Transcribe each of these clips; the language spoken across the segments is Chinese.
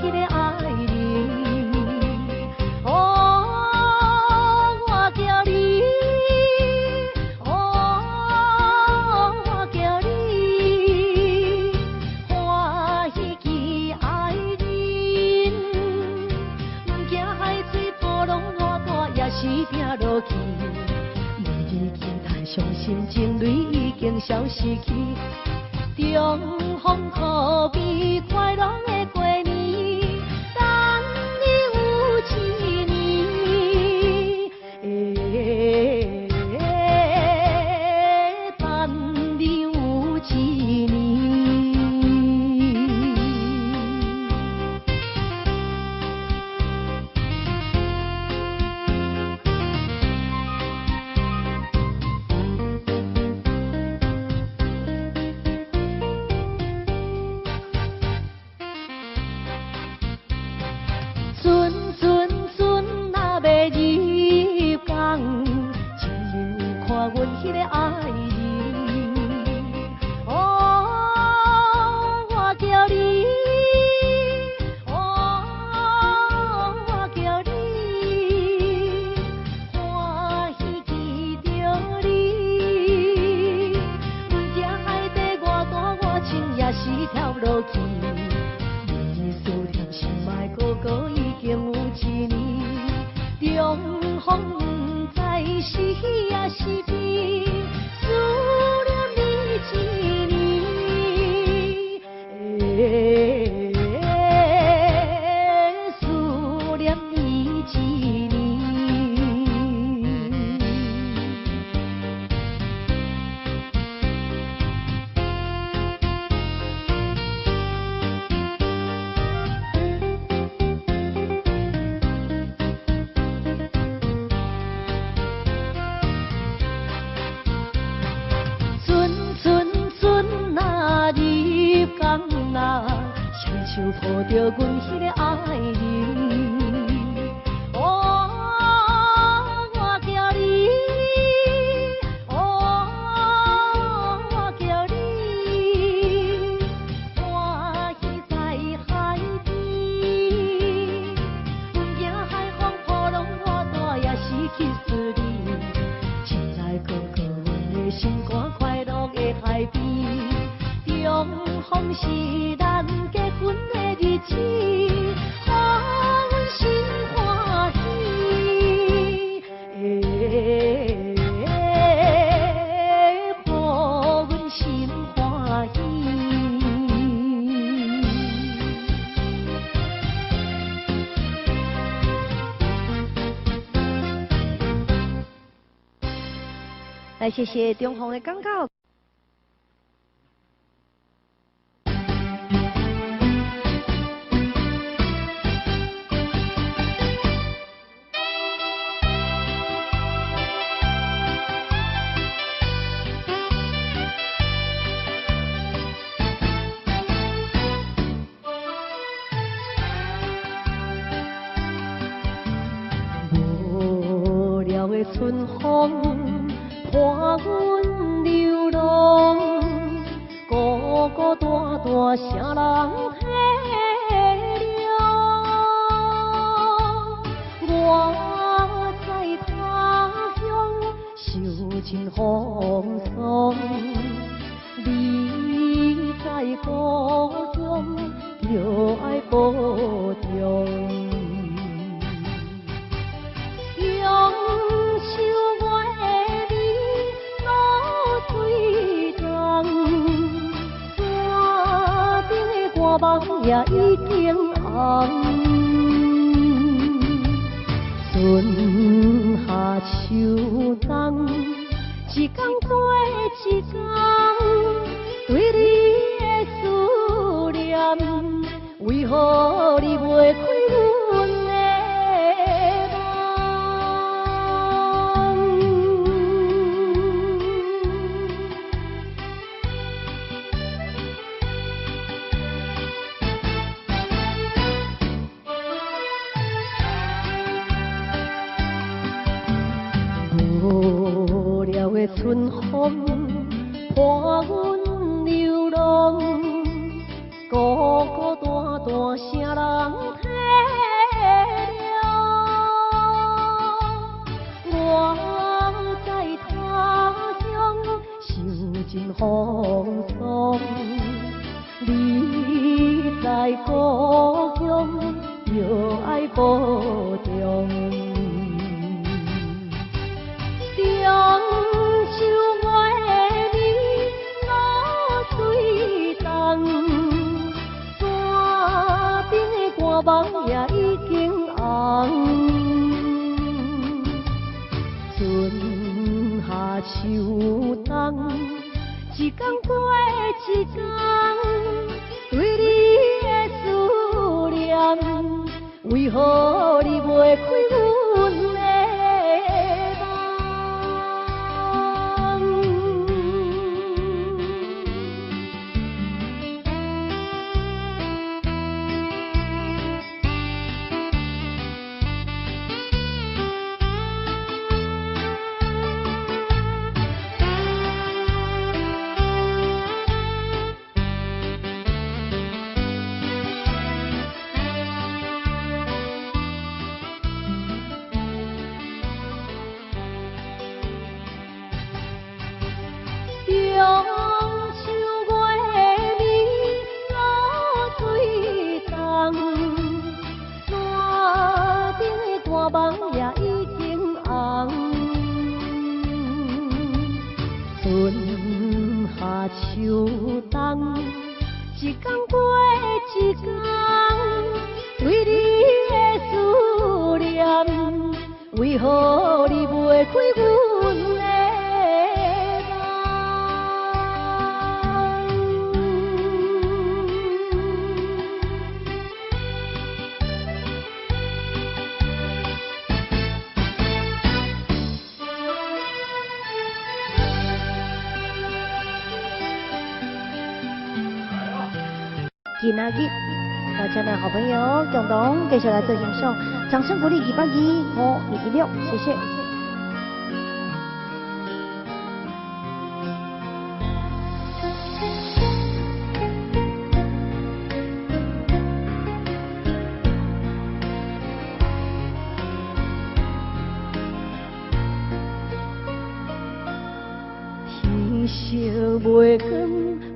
迄个爱人。哦，我叫你，哦，我叫你，欢喜去爱人，唔惊海水波浪偌大，也是拼落去。每日期待伤心情泪已经消失去。中风可悲，快乐的过年，等你有一年，等你有一年。阮迄个爱人，哦，我叫你，哦，我叫你，欢喜见着你。唔惊海底偌大，我情也是跳落去。你思念心爱哥哥已经有一年，中风唔知是喜也是悲。思念你一年，思念你一年。双手抱着阮迄个爱人，哦，我叫你，哦，我叫你，欢喜在海边，唔惊海风波浪偌大，也是去思念。亲爱哥哥，阮的心肝快乐的海边。中风是咱结婚的日子，予阮心欢喜，予阮心欢喜。来，谢谢中风的广告。的春风伴阮流浪，孤孤单单啥人体谅？我在他乡受尽风霜，你在故乡就爱保重。用手我的你路推动，山顶的歌梦也已经红。春夏秋冬，一天过一天，对你的思念，为何你袂开阮的？无聊的春风伴阮流浪，孤孤单单啥人心风霜。你在故乡，要爱保重。中秋月暝，露水重，山顶的寒芒也已经红。春夏秋冬，一天过一天，对你的思念，为何你袂开阮的梦？中秋月暝，露水重，山顶的大芒也已经红。春夏秋冬，一天过一天，对你的思念，为何你袂开阮的梦？今仔日，邀请的好朋友共同继续来做欣赏，掌声鼓励225-516，谢谢。天色袂光，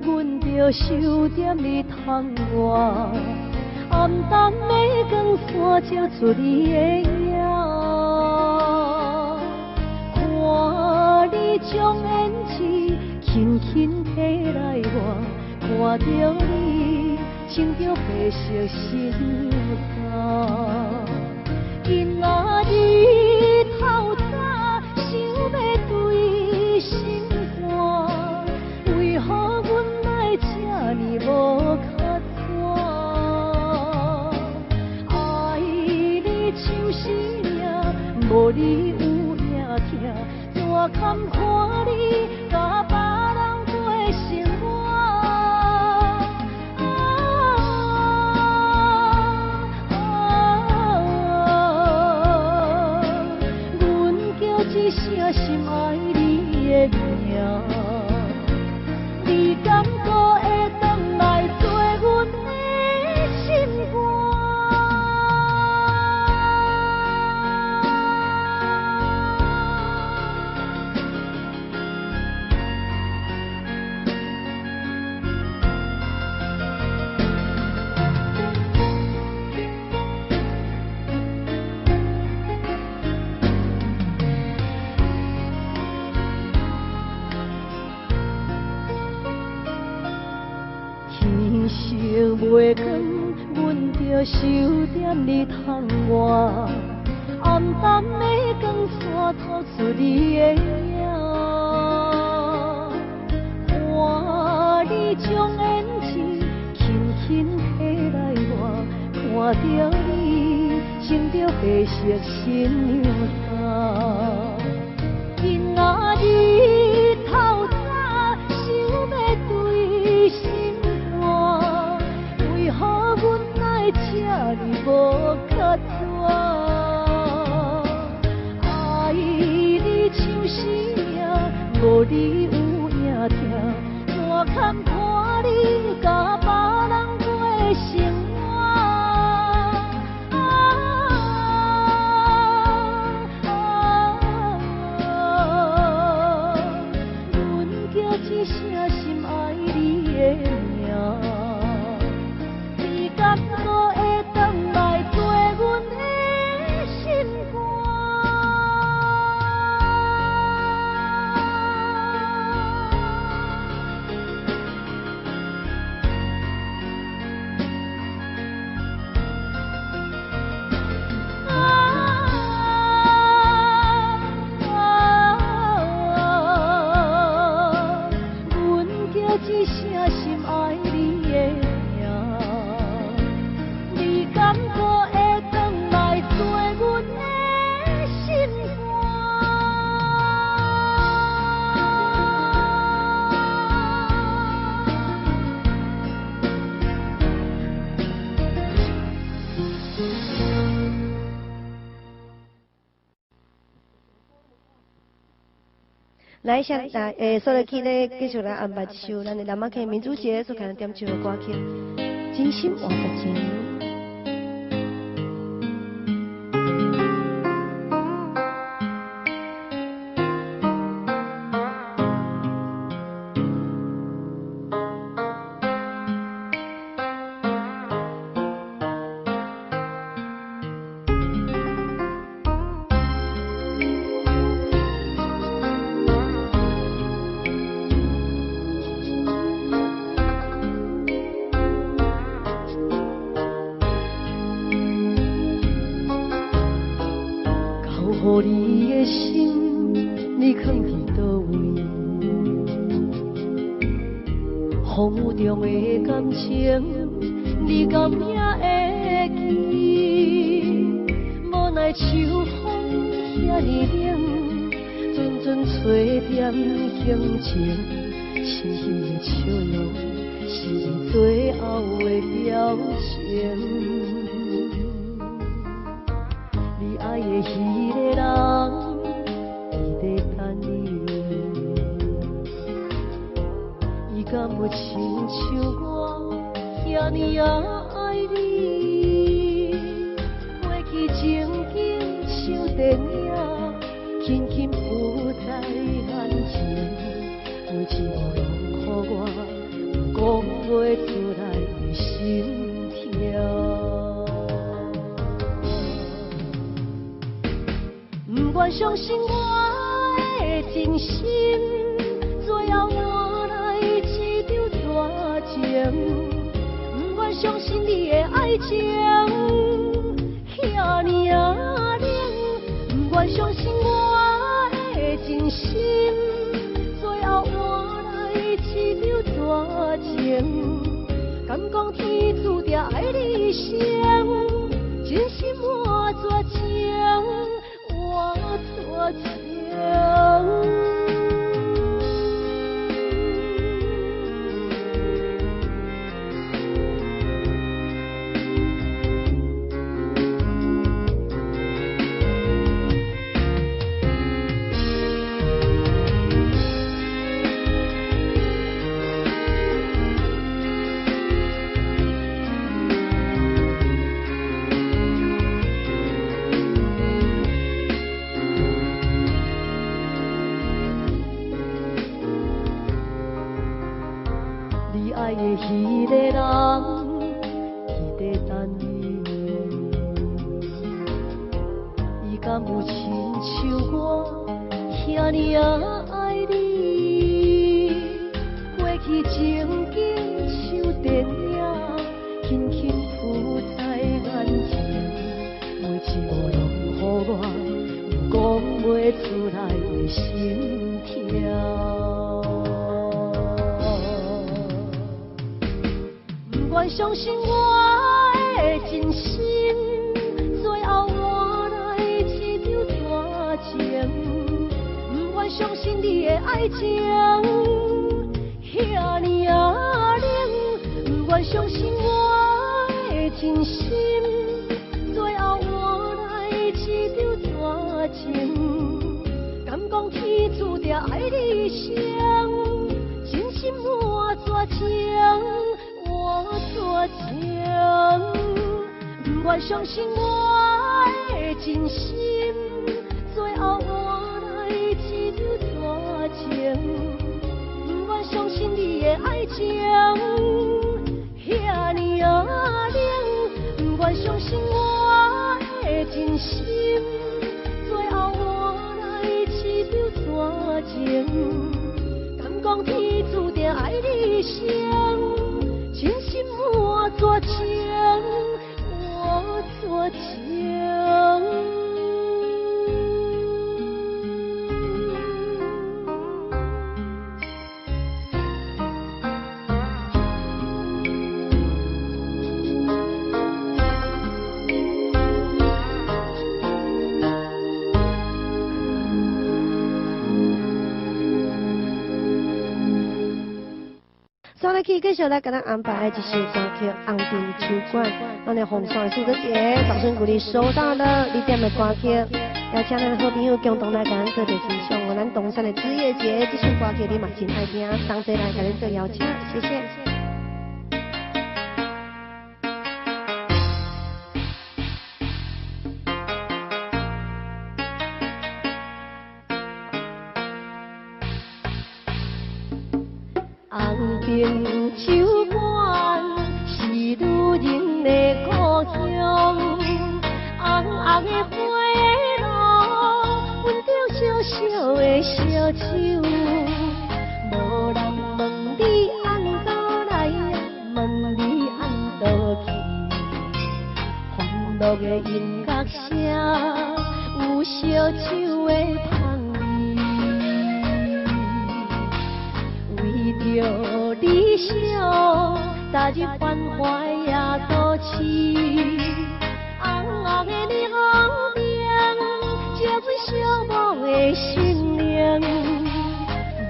阮着守踮你窗外，暗淡的光线照出你的影，看你将胭脂轻轻摕来我，看着你穿着白色新衫，今仔日透早想要对心肝，为何阮来这呢无较早？爱你像生命，无你有影听，怎堪看你甲别人过生活？阮叫一声心爱你的名，你敢搁会转来做阮的心肝？天色袂光，阮着守踮你窗外，暗淡的光线透出你的影，看你将胭脂轻轻摕来我，看着你穿着白色新娘衫，今仔日透早想要对心肝，为何阮来这呢无较早？爱你像生命，无你有影听，怎堪看你甲别人过生活？一声心爱你的名，你敢无会转来做阮的心肝？一声心爱你的名，你敢无会转来做阮的心来，所在起呢，继续来安排一首咱的南马溪民主节所开点唱的歌曲《真心换实情》。予你的心，你藏伫倒位？风雨中的感情，你敢也会记？无奈秋风遐尼冷，阵阵吹点轻情，深深的笑容是你最后的表情。你爱的迄个人，伊在等你。伊敢有亲像我遐尼爱你？过去情景像电影，轻轻浮在眼前。每一幕拢予我讲袂出来的心跳。不愿相信我的真心，最后换来一场大情。不愿相信你的爱情遐尼冷，不愿相信我的真心，最后换来一场大情。敢讲天注定爱你一生，真心换绝情。我多情。爱的迄个人，伊在等你。伊敢有亲像我遐尼爱你？过去情景像电影，轻轻浮在眼前。每一幕拢予我有讲袂出来的心跳。不愿相信我的真心，最後換來一場大情。不願相信你的愛情遐尼冷，不願相信我的真心，最後換來一場大情。敢講天注定愛你一生，真心換絕情。我多情，不愿相信我的真心，最后换来一场大情。不愿相情，遐尼啊冷，不愿相信我的真心，最后换来一场绝情，敢讲天注定爱你生，真心换绝情，换绝情。再来去继续来给咱安排的一首歌曲《红尘秋馆》，咱的红山数个节，掌声鼓励收到了你点的歌曲，邀请咱的好朋友共同来给咱做点欣赏。我咱东山的子夜节，这首歌曲你嘛真爱听，同齐来给咱做邀请，谢谢。红尘秋馆是女人的故乡，红红的花路，阮着小小的小手，无人问你按倒来，问你按倒去，欢乐的音乐声，有烧酒的香味。为着理想，踏入繁华夜都市，红红的日红灯，接阮寂寞的心灵。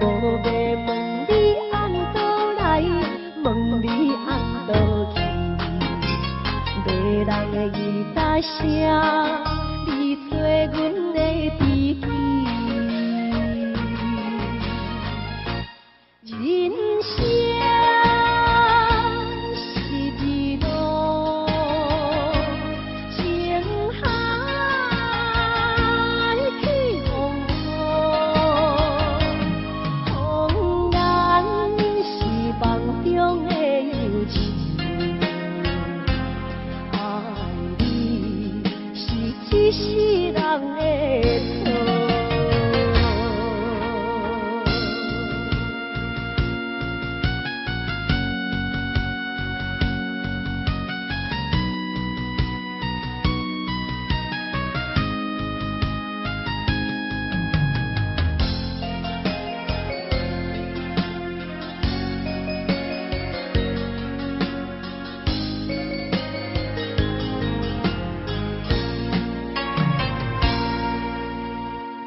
无要问你按倒来，问你按倒去，迷人的吉他声，你做阮的知己。人生是一路情海起风波，风然是梦中的游情，爱你是一世人的错。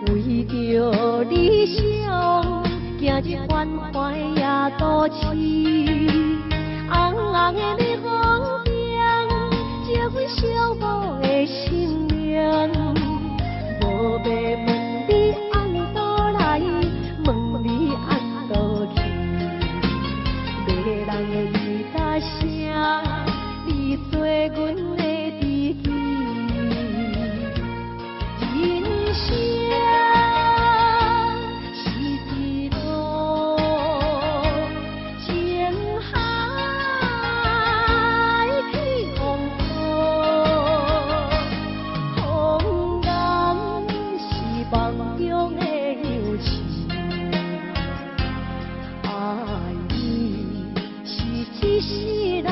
为着理想，行入繁华夜都市，红红的日红灯，接阮寂寞的心灵。无要问你按倒来，问你按倒去，迷人的吉他声，你做阮的知己。人生一世人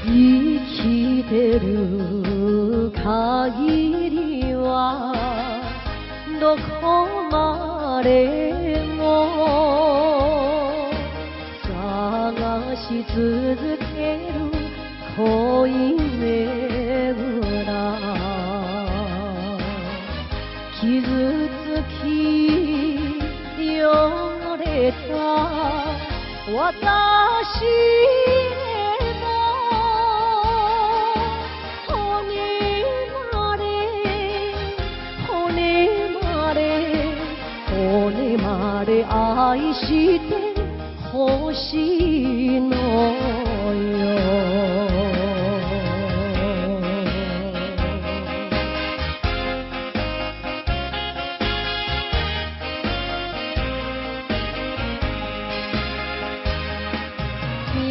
生きてる限りはどこまでも探し続ける恋めぐら傷つき汚れた私へも骨まで骨まで骨まで愛してほしいのよ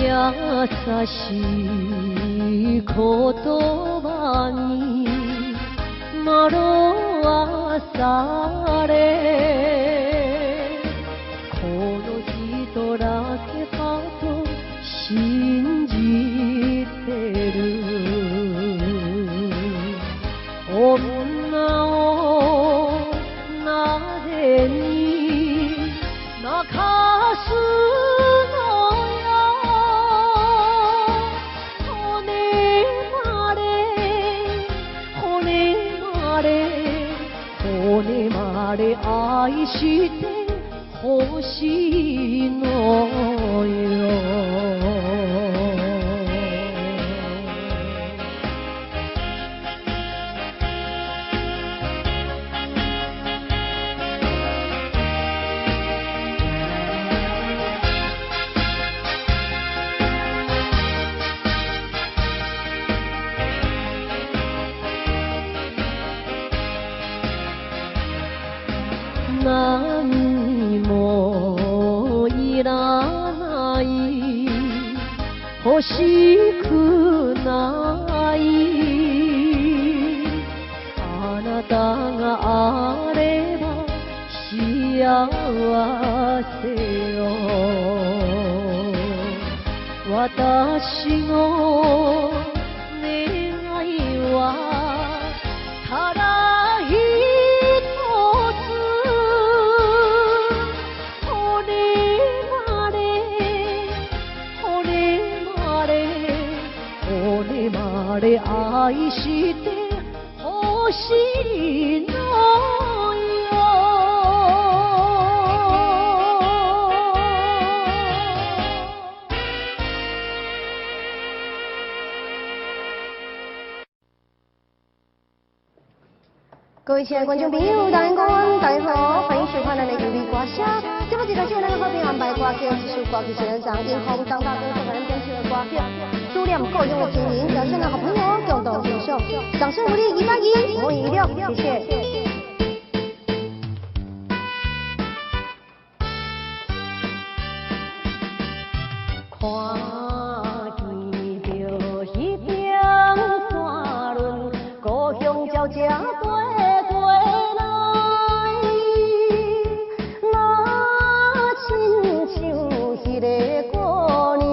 優しい言葉に惑わされこの人だけかと信じてる女をなぜに泣かす骨まで愛してほしいのよ何もいらない欲しくないあなたがあれば幸せよ私の願いはただ一つ骨まで愛してほしいのよ各位亲爱的观众朋友，大家好，大家好，欢迎收看咱的有力歌声。这么一个是咱的好朋友安排歌曲，这首歌曲是咱迎风张大哥所给咱编曲的歌曲，思念够用的情人，表现的好朋友共同欣赏，掌声鼓励181，我一六，谢谢。看见着彼边山峦，故乡鸟只飞过来，那亲像迄个姑娘，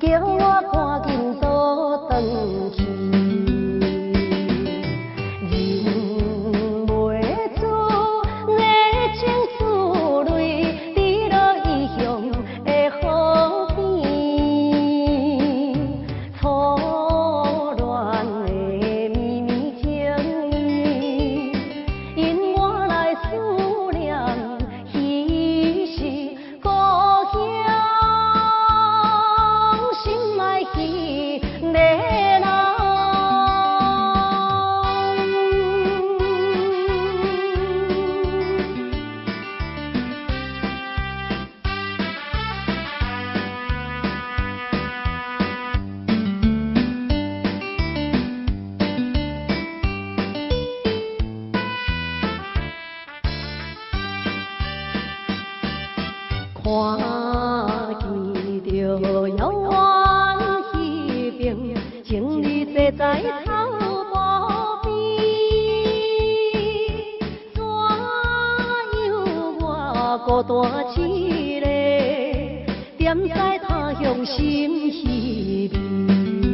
叫我赶紧倒转去。看见着遥远彼边，情侣坐在草坡边，怎样我孤单一个，踮在他乡心稀微。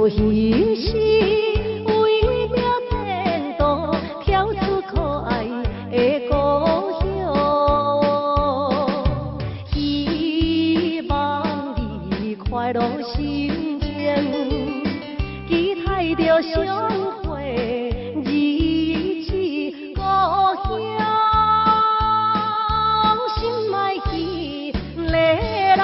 有彼时为了前途，跳出可爱的故乡。希望你快乐心情，期待着相会日子故乡。心爱彼个人。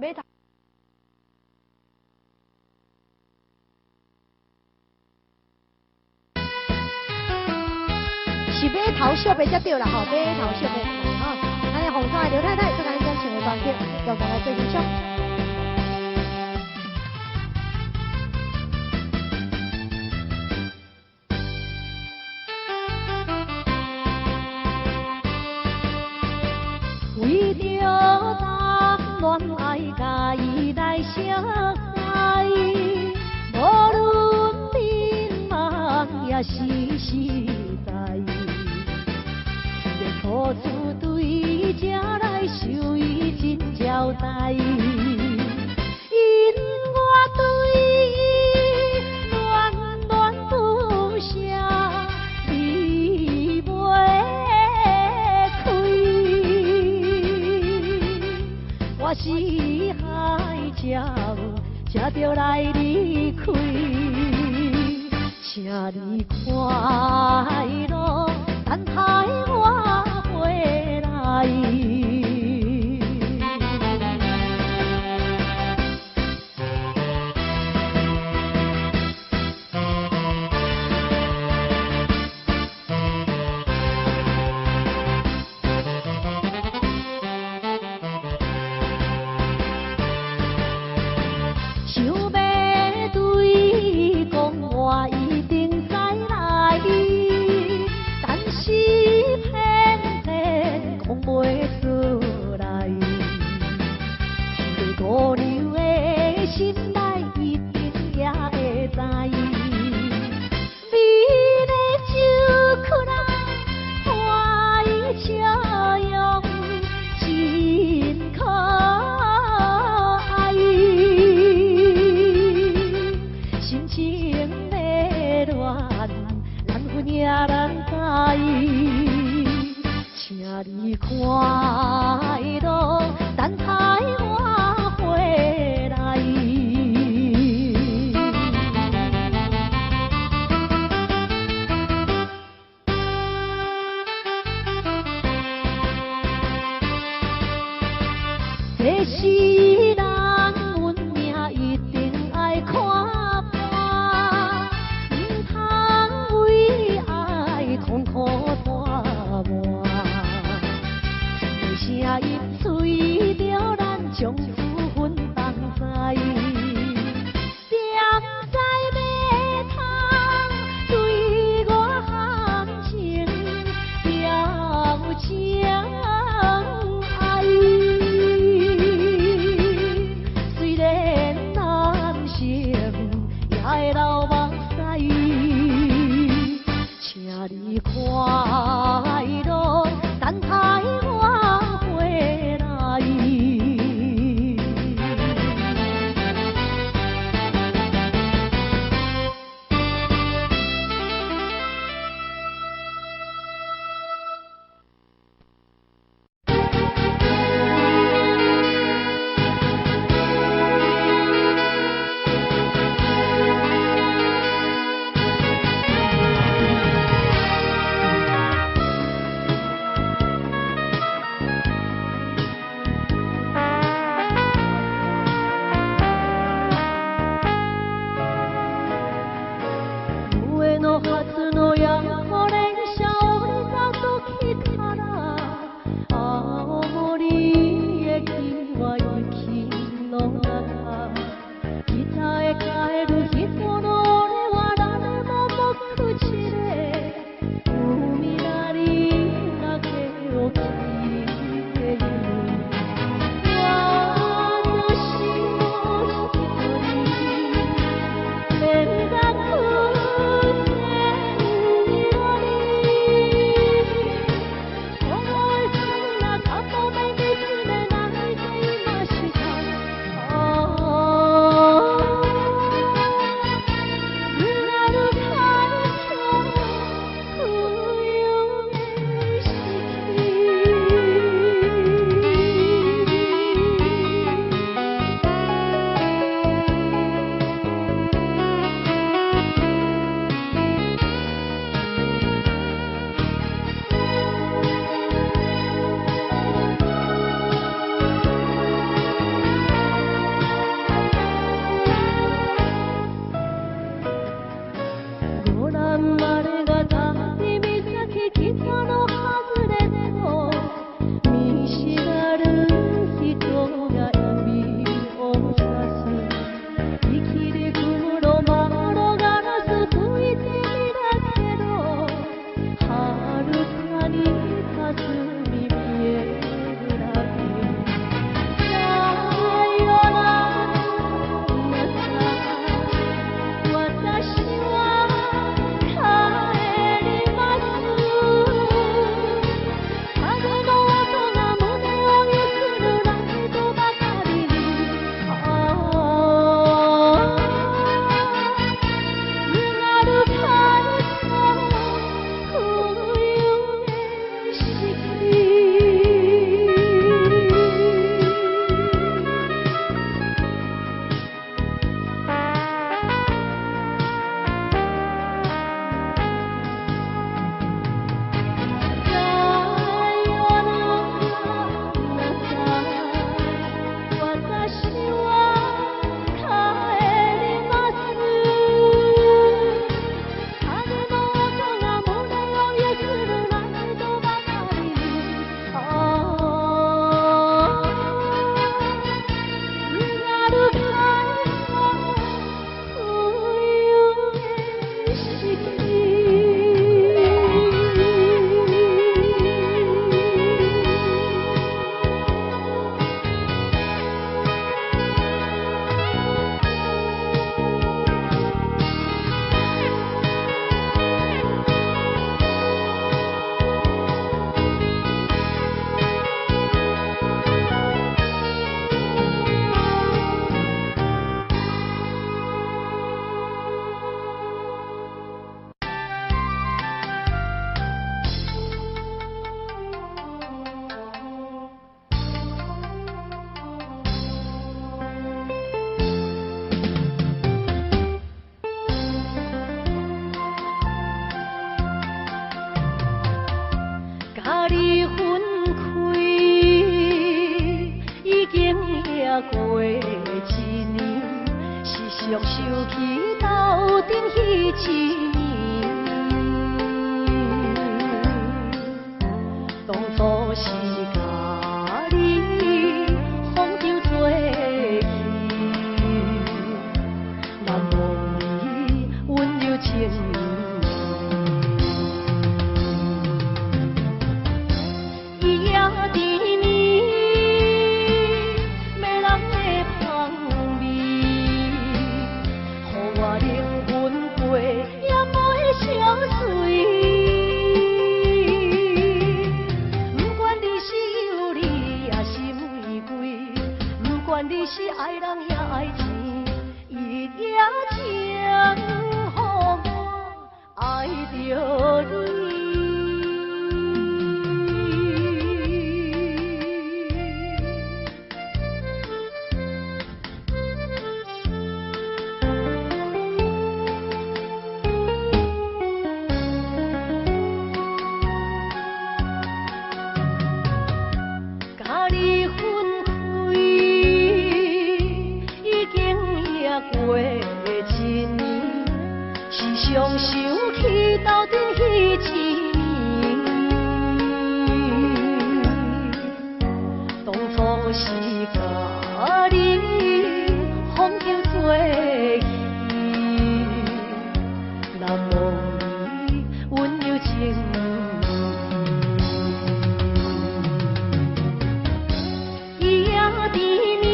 买头。是买头小白才对啦吼，买头小白吼。咱的红山的刘太太，再来将请的歌曲，由咱来做欣赏。为着谈恋爱，甲伊来相爱，无论迷茫也是实在，要付出对才来受伊真交代。因我对伊恋恋不舍，离袂开。我是海鸟，才着来离开，请你快乐，等待我回来。想要对伊讲，我一定再来，但是偏偏讲袂出来。一个姑娘的心内一定也会知，美丽酒曲啊，花伊笑容真可爱。心情迷乱，难分也难知，请你快乐，等待我回来。这世人运命一定爱看破，唔通为爱空苦大磨。一声音随着咱将负分同在，点在要通对我含情表情爱。虽然难成，也会流目屎，请你快乐，等待我回来。想起斗阵彼一年，当初是甲你风酒做戏，难忘你温柔情意。伊也甜蜜，迷人的香味，予我灵魂飞也袂消碎。不管你是有理也是玫瑰，不管你是爱人也爱钱，伊也将予我爱着你。甲你分开已经也过一年，时常想起斗阵彼一年，当初是甲你风酒做戏，难忘你温柔情意。伊也甜蜜，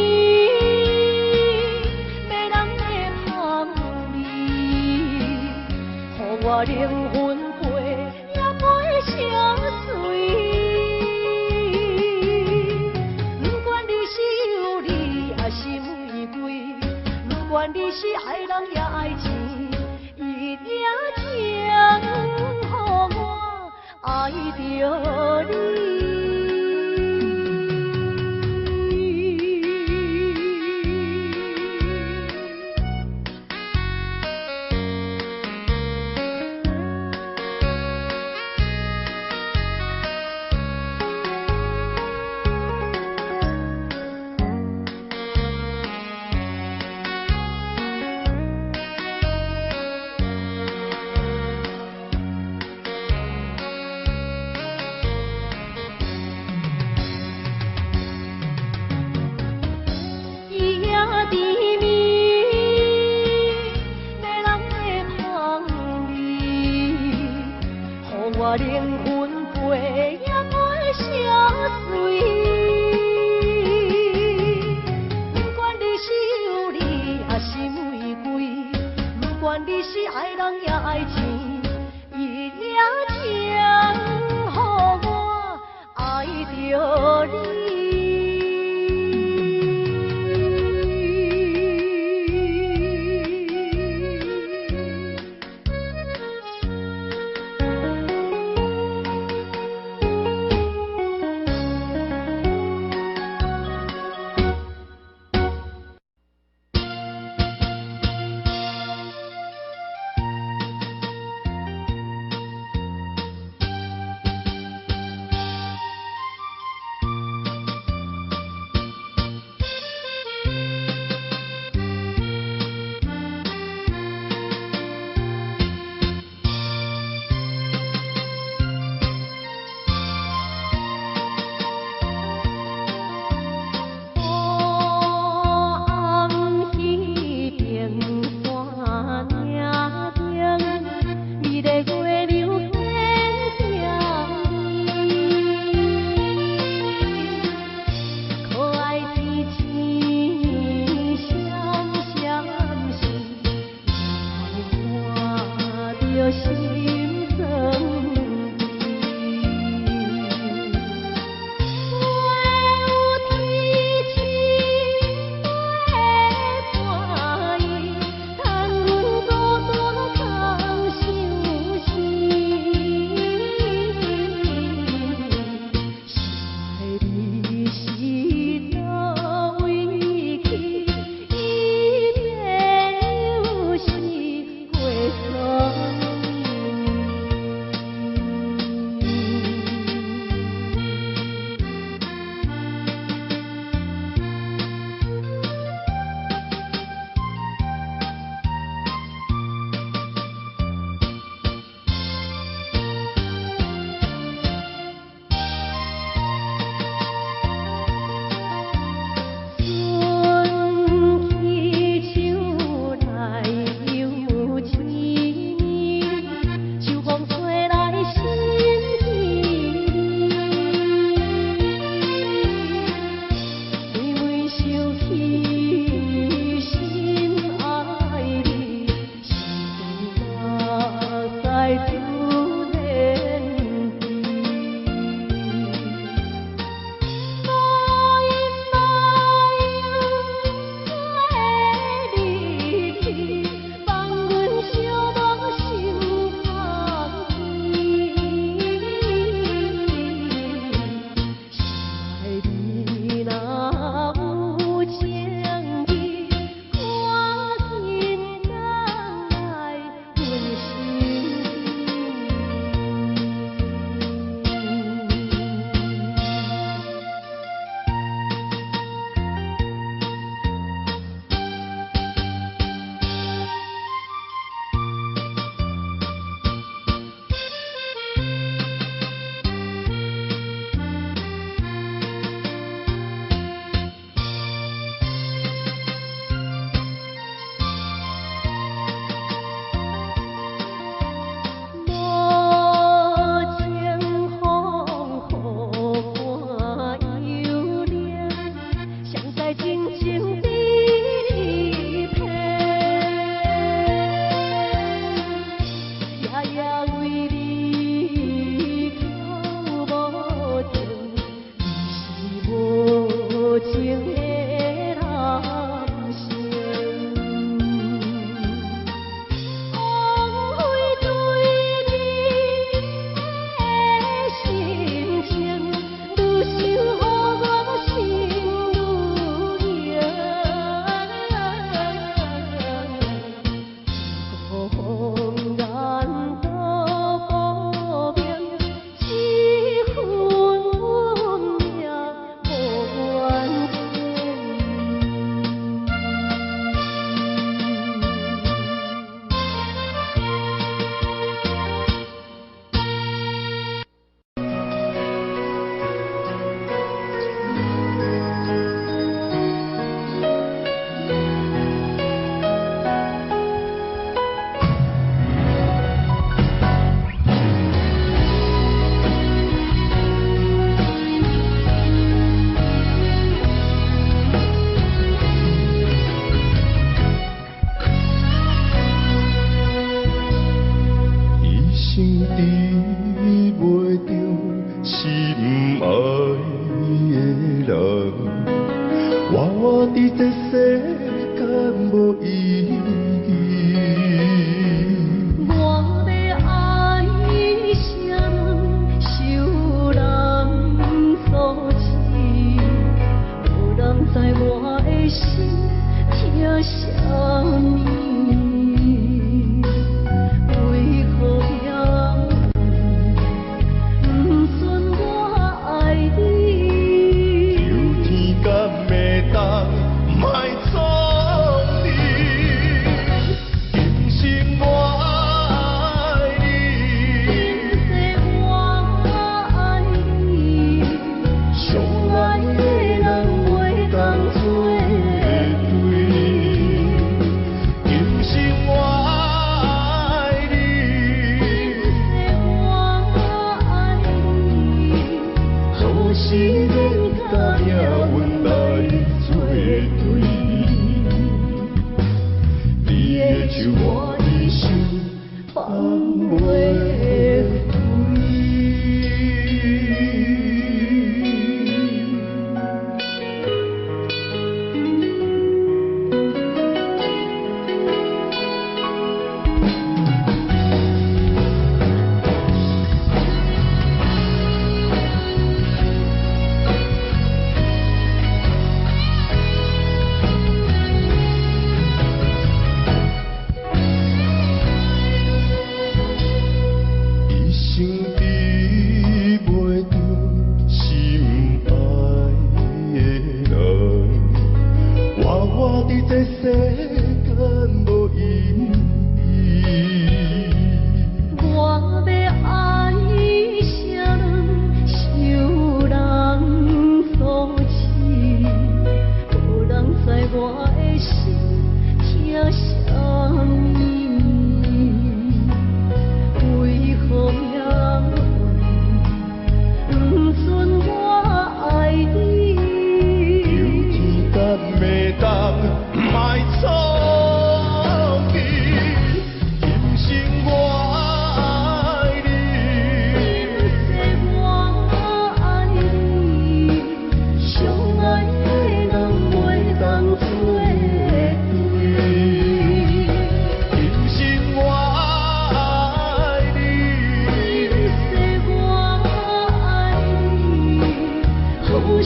迷人的香味，予我灵魂飞也袂消碎。不管你是有理也是玫瑰，不管你是爱人也爱钱，伊也将予我爱着你。伊也甜蜜，迷人的香味，予我灵魂飞也袂消碎。不管你是有理也是玫瑰，不管你是爱人也爱钱，伊也将予我爱着你。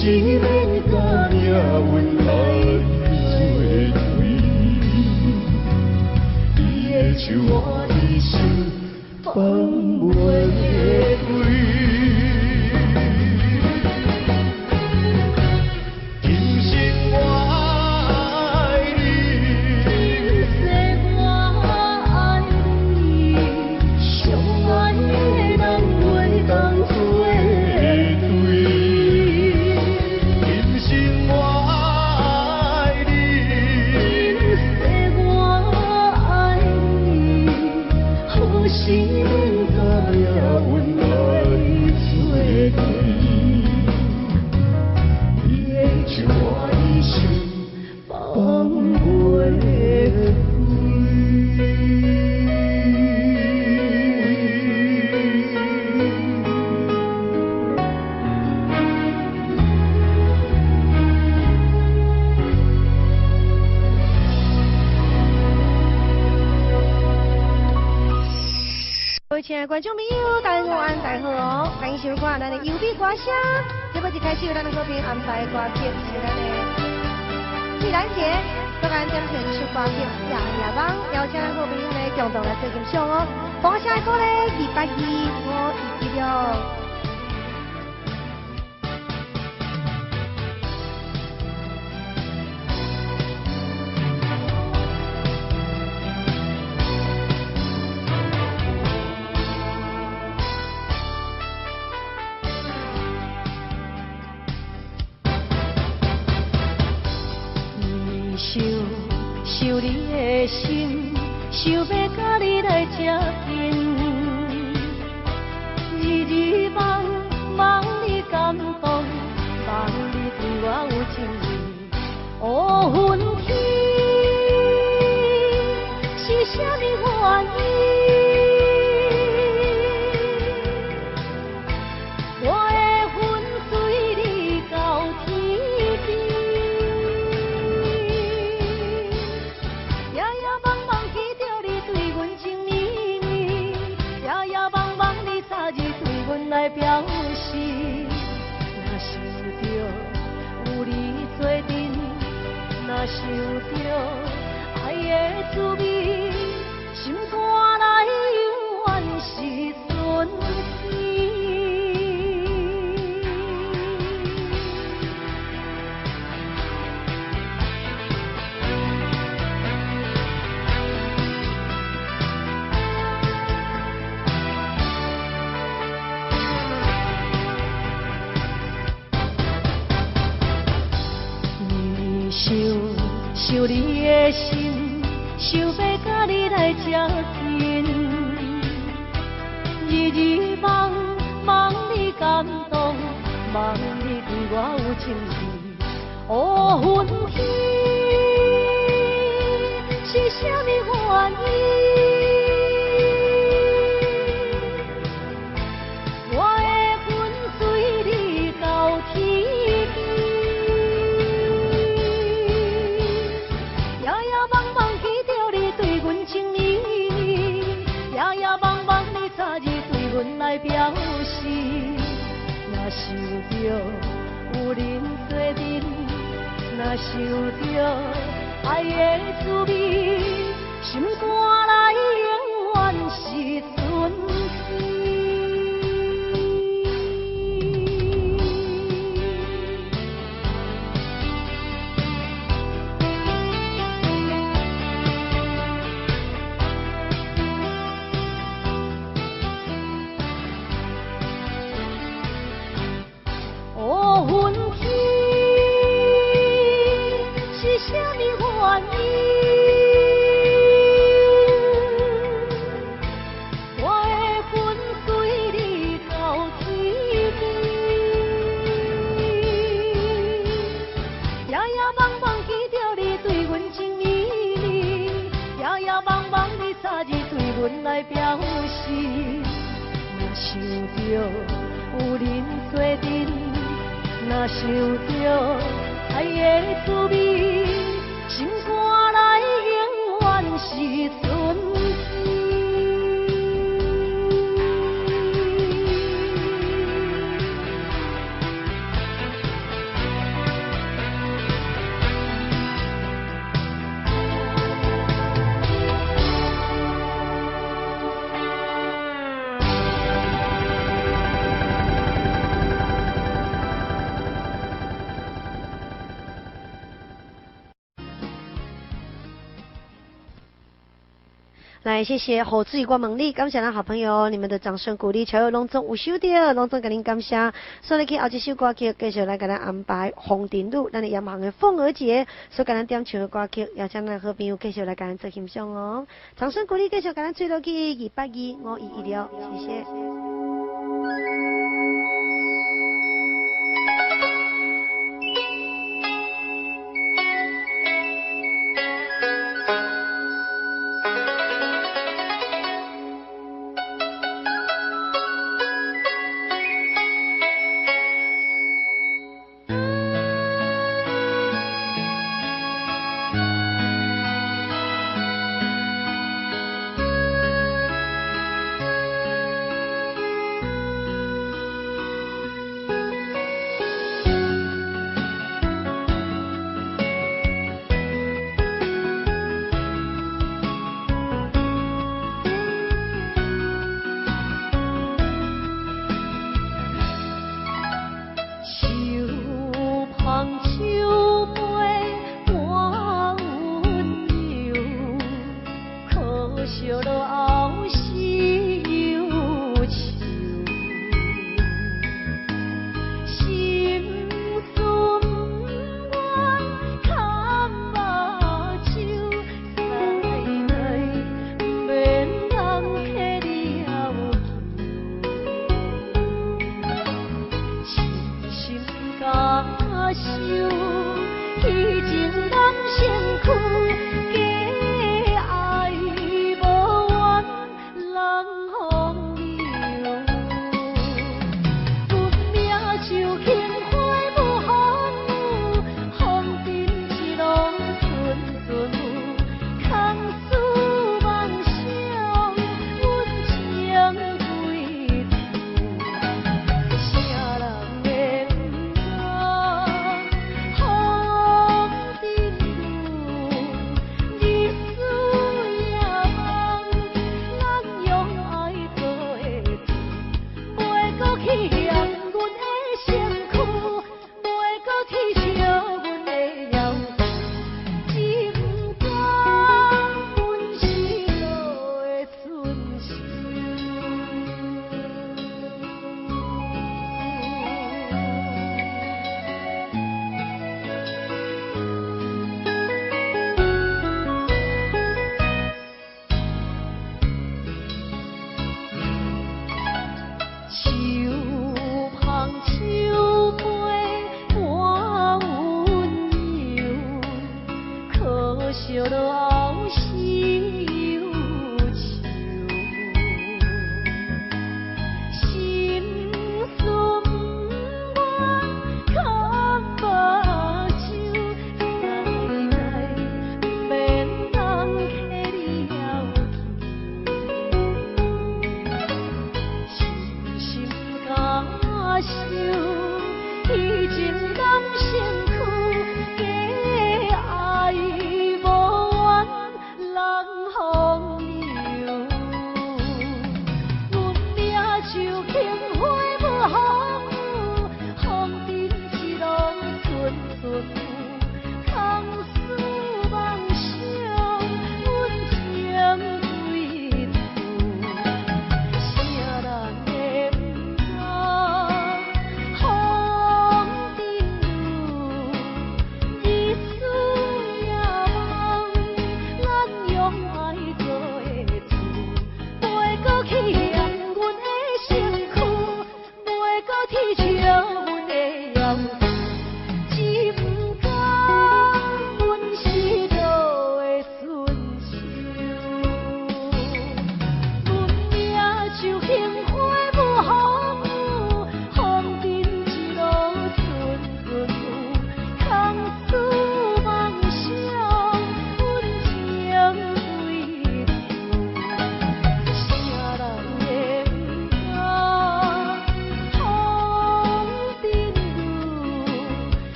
是免甲命运来作对，伊的手我的心放袂开。今生我爱你，相爱的人袂当作对。今生我爱你，何时免甲命运来作对？你的手我的心放袂开。各位亲爱的观众朋友，大家午安，大家好哦！欢迎收看咱的优美歌声。节目一开始有咱的好朋友安排歌曲，是咱的李兰杰，各咱点选一首歌曲《夜夜梦》，邀请咱好朋友呢共同来做欣赏哦。歌声的歌呢22516。想你的心，想要甲你来接近，日日梦梦你感动，梦你对我有情意。乌云天，是啥物原因？我的魂随你到天边。夜夜梦梦记着你对阮情绵绵，夜夜梦梦你3字对阮来表示。若想着有你做阵，若想着爱的滋味，心肝内永远是春天。想你的心，想要甲你来接近，日日梦梦你感动，梦你对我有情意。乌云天，是啥物原因？我的魂随你到天边。来表示，若想着有恁做阵，若想着爱的滋味，心肝内永远是春天。来表示，若想着有恁做阵，若想着爱的滋味，心肝内永远是春天。来，谢谢火水关门里，感谢咱好朋友，你们的掌声鼓励，球友隆重有收到，隆重给您感谢。所以去后一首歌曲，继续来给咱安排《红顶路》，咱的洋行的凤儿姐，所以给咱点唱的歌曲，邀请咱好朋友继续来给咱做欣赏哦。掌声鼓励，继续给咱追落去2825116，谢谢。红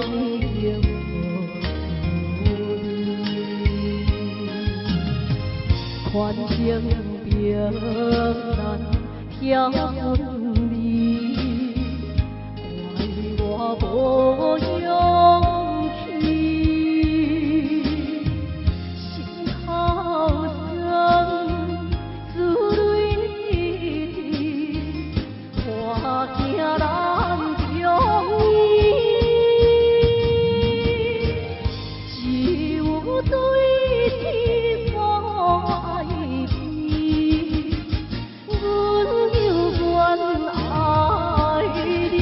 已经无你，款情平淡飘分离，怪我无勇气，心头酸，思泪滴滴，我惊难中医，只有对天所爱悲，阮犹原爱你。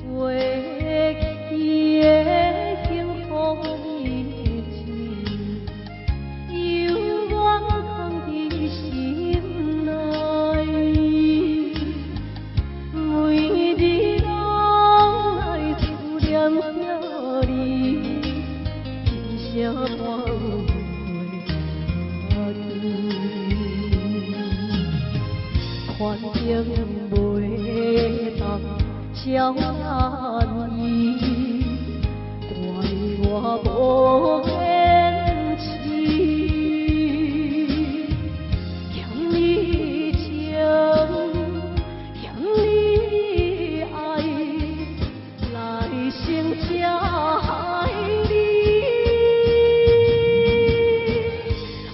过去的幸福日子，犹原藏伫心内。每日拢来思念着你，一声伴袂款情袂当消难依，怪我无坚持，欠你情，欠你爱，来生才害你。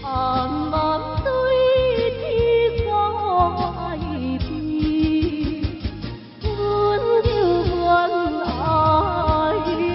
暗暗对天所爱悲，阮犹原爱你。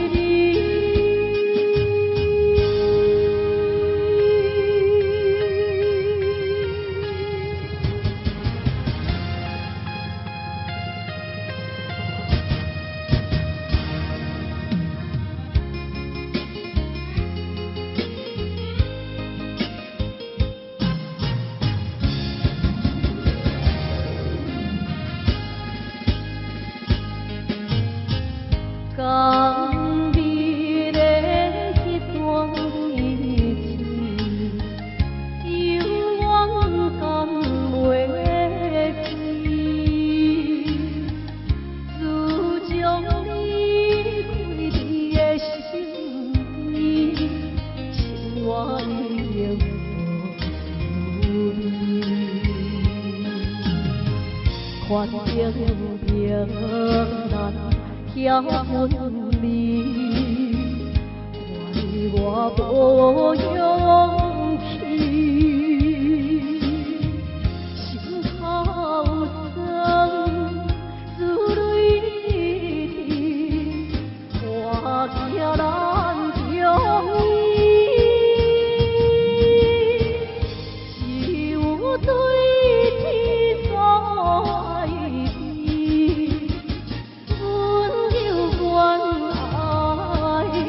刚美的迄段日子，犹原甘袂记。自从离开你的身边，生活已经无味，款情平淡。飘分离，怪我无勇气，心头酸，思泪滴，我惊难中医，只有对天所爱悲。阮犹原爱你。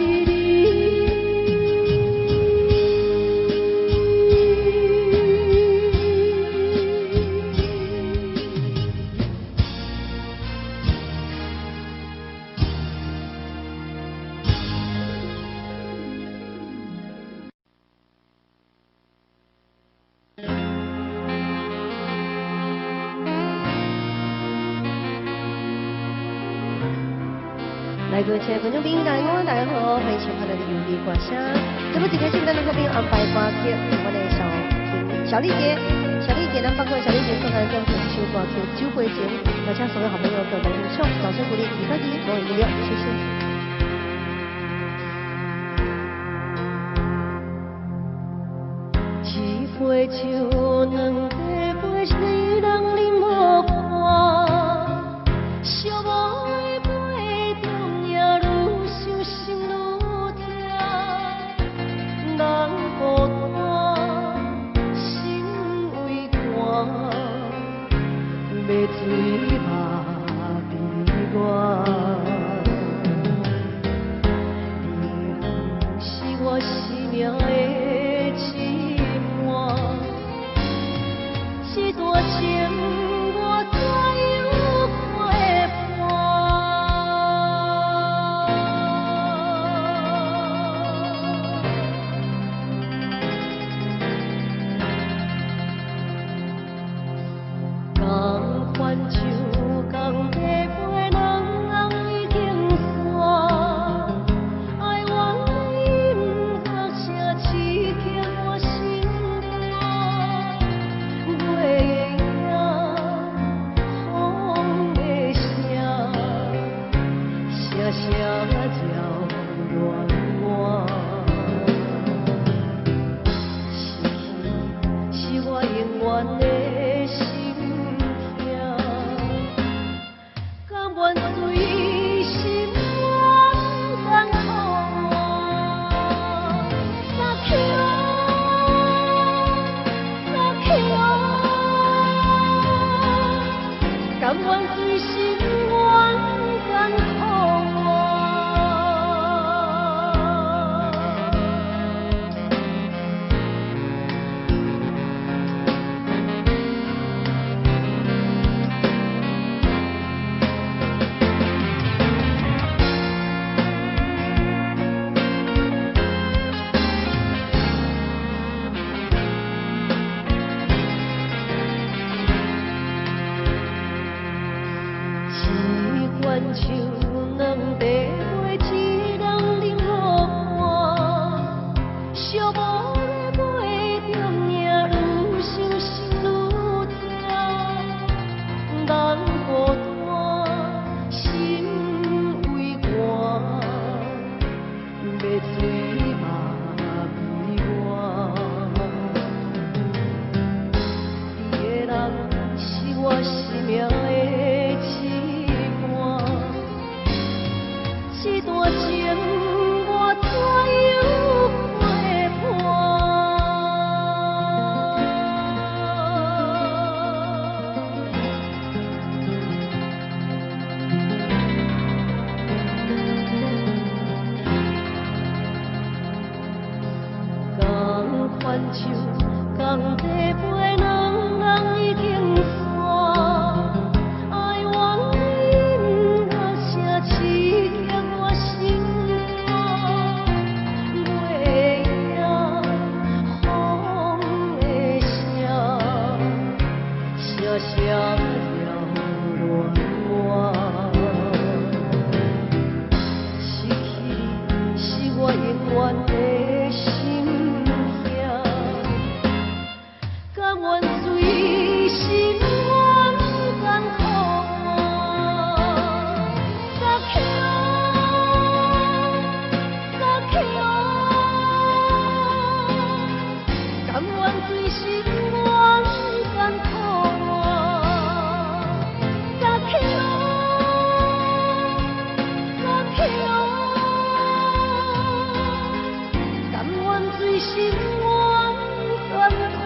来，各位亲爱的观众朋友，大家好，大家好，欢迎收看咱的优美歌声。这么一开始，咱的好朋友安排歌曲，我的小丽姐，咱包括小丽姐送咱这首歌曲《酒杯情》，邀请所有好朋友给我们分享，掌声鼓励，一块钱，我一定要，谢谢。一杯酒，两杯水，人啉无看，寂寞的杯中也愈想心愈痛，人孤单，心为寒，要醉嘛悲怨。我生命的期盼，这段情我怎有陪伴？同款像同地陪人已经散，爱往因角声刺痛我心肝，月的影，风的声，声声绕乱我。是我永远的心痛，甘愿随心愿艰苦撒口撒口，甘愿随心愿艰苦。一罐酒，两茶杯，一人饮落汗，寂寞的杯中命愈想心愈痛，人孤单，心为寒，要醉嘛悲欢。你的人是我生命的期盼，这段情我怎有陪伴？同款像同地陪人已经散，爱往因角声刺痛我心肝，月影，风的声，声声绕乱我。失去你是我永远的心痛，甘愿随心愿艰苦撒口撒口，甘愿随心愿艰苦撒口撒口，甘愿随心愿艰苦。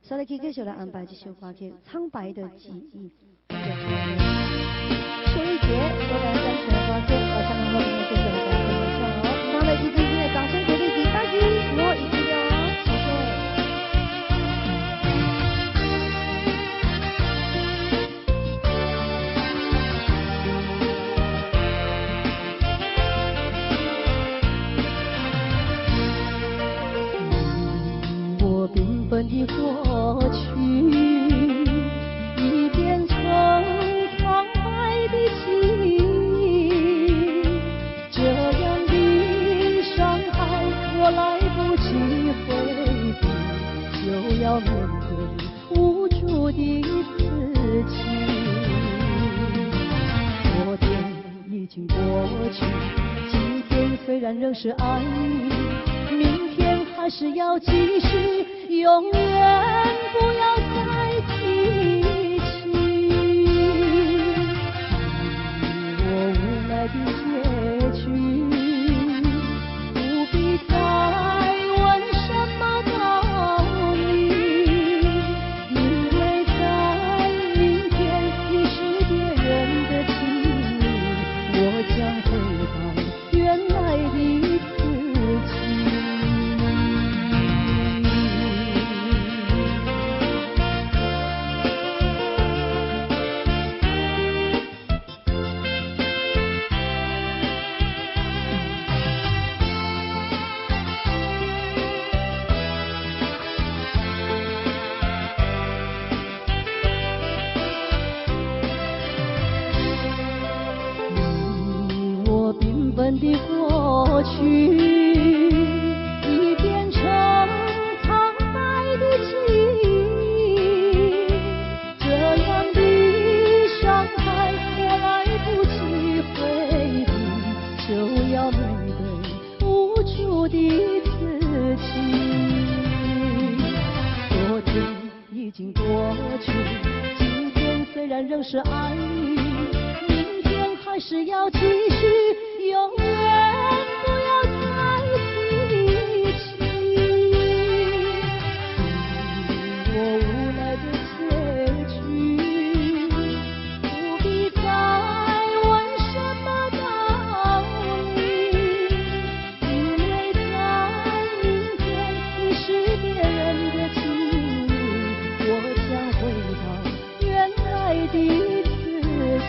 稍后继续来安排这首歌曲《苍白的记忆》。秋一节，我来赞成的歌曲，我唱的后面继续来跟大家分享哦。那么，一起今天掌声鼓励第8集，我一起哦，谢谢。我缤纷的过去已变成苍白的记忆，这样的伤害我来不及回避，就要面对无助的自己。昨天已经过去，今天虽然仍是爱你，明天还是要继续，永远不要再提起。远的过去，已变成苍白的记忆。这样的伤害，我来不及回避，就要面对无助的自己。昨天已经过去，今天虽然仍是爱你，明天还是要继续，永远不要再提起。我无奈的结局，不必再问什么道理，因为在明天你是别人的情侣，我将回到原来的自己。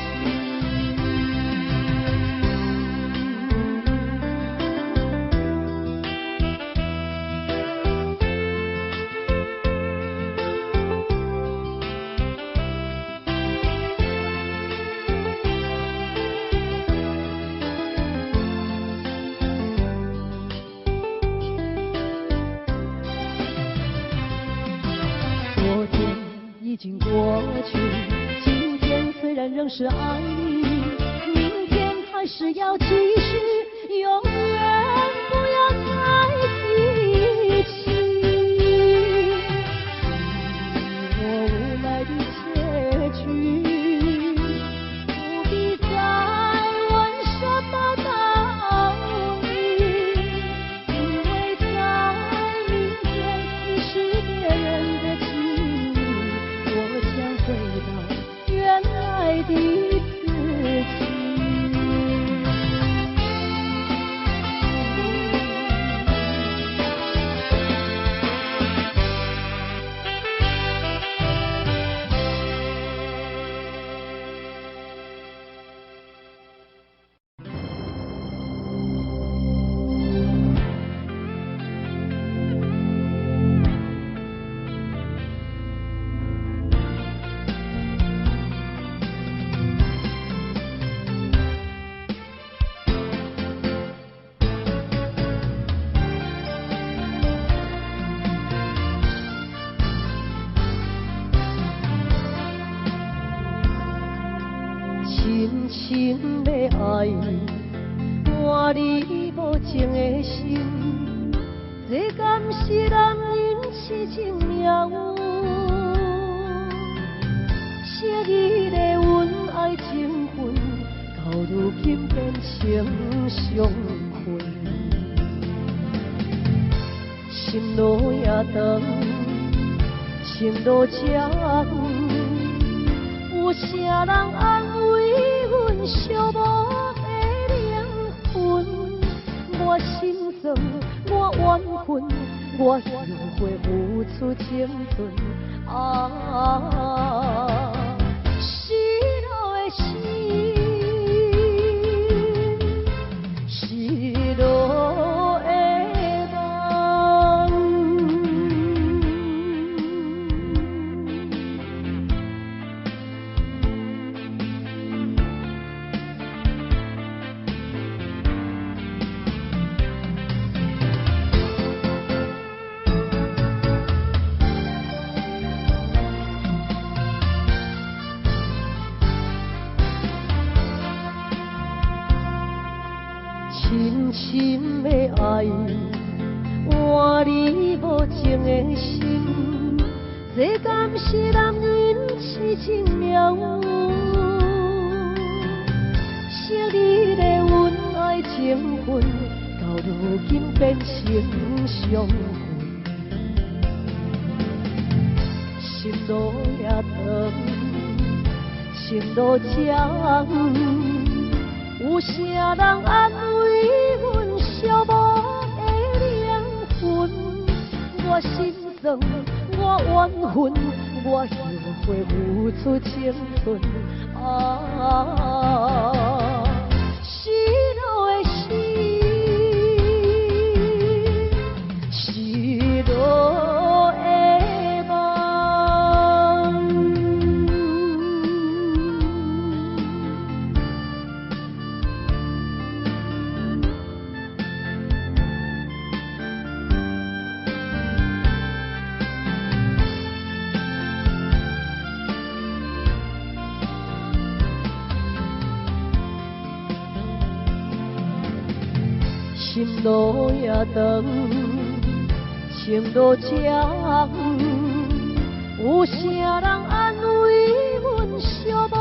昨天已经过去，今天虽然仍是爱你，明天还是要继续，永远不要再提起。我无奈的结局，不必再问什么道理，因为在明天你是别人的情侣，我将回到原来的自己。深深的爱，换你无情的心，这敢是男人痴情命运？昔日的恩爱情分，到如今变成伤痕。心路也长，情路这远。有啥人安慰阮寂寞的灵魂？我心酸，我怨恨，我后悔付出青春。失落的心，失落的深深的爱，换你无情的心，这敢是男人痴情命运？昔日的恩爱情分，到如今变成伤痕。心路也长，情路这远。有啥人安慰阮寂寞的灵魂？我心酸，我怨恨，我后悔付出青春。失落的心，失落的梦。心路也长，情路长，有啥人安慰阮寂寞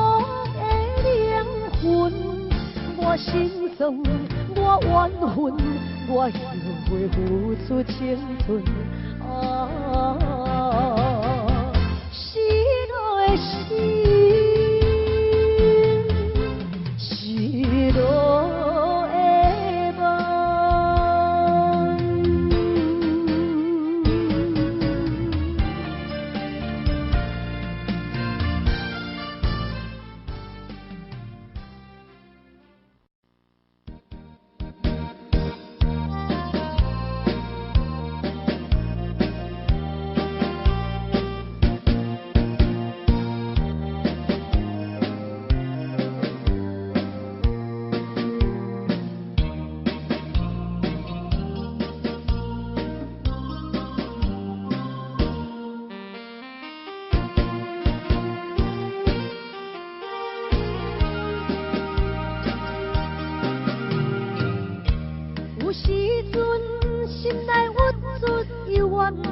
的灵魂？我心酸，我怨恨，我后悔付出青春。失落的心，失落的梦。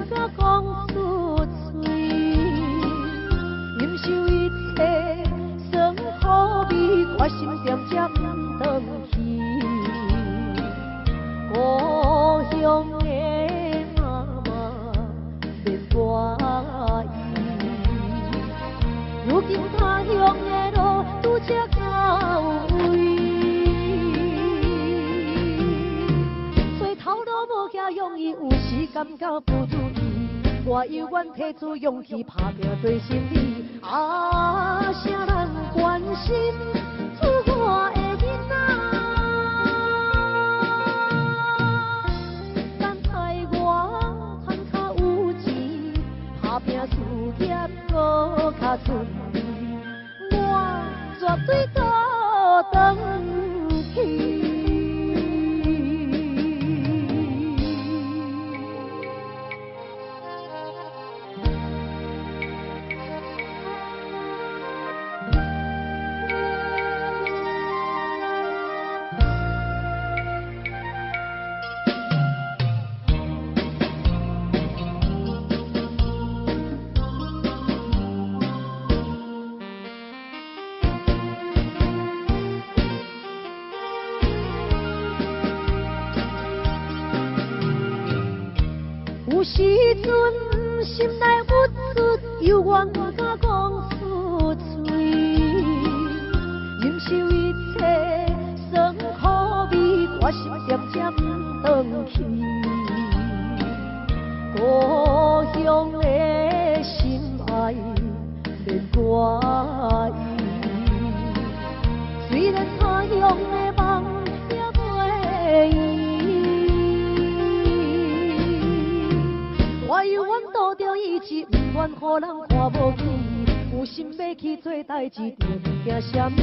甲讲出嘴，忍受一切酸苦味，我心点才不转去。故乡的妈妈免我意，如今他乡的路拄则到位。 容易有时感觉不如意，我犹原提出勇气打拼对心理。啊，啥人关心出我的囡仔？等待我赚较有钱，打拼事业搁较顺利，我绝对倒转去。 有时阵心内郁出，犹原甲讲出嘴，忍受一切酸苦味，我心点才不转去。故乡的心爱免我意，虽然他乡的梦也袂圆。 我犹原拄着意志，不愿予人看无起。有心要去做代志，就惊什么？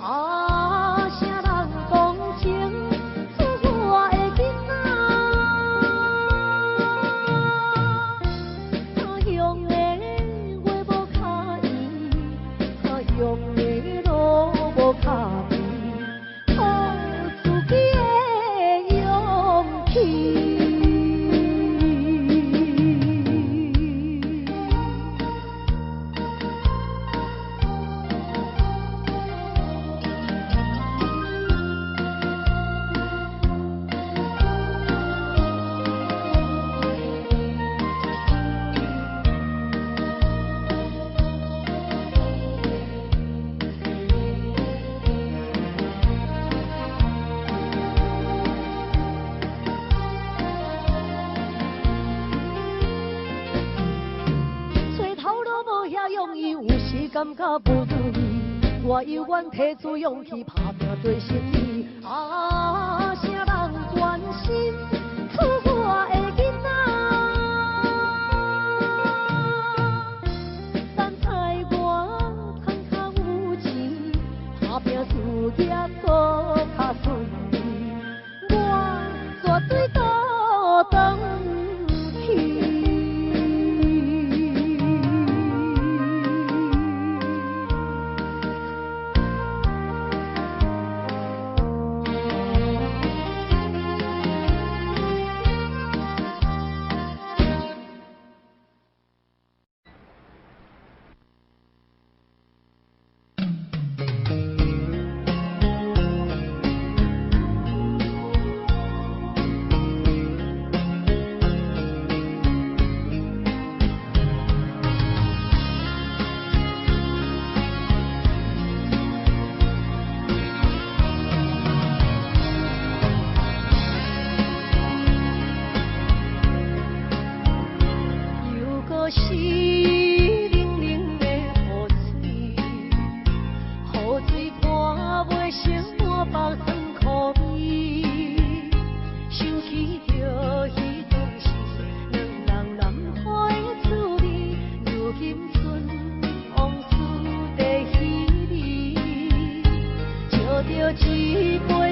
啊，啥人同情出我的囡仔？他乡的话无脚圆，他乡的路无脚圆，靠自己的勇气。 感觉不如意，我犹原提出勇气打拼对心理。啊，啥人关心出我的囡仔？等待我赚较有钱，打拼事业搁较顺利，我绝对倒转去。一杯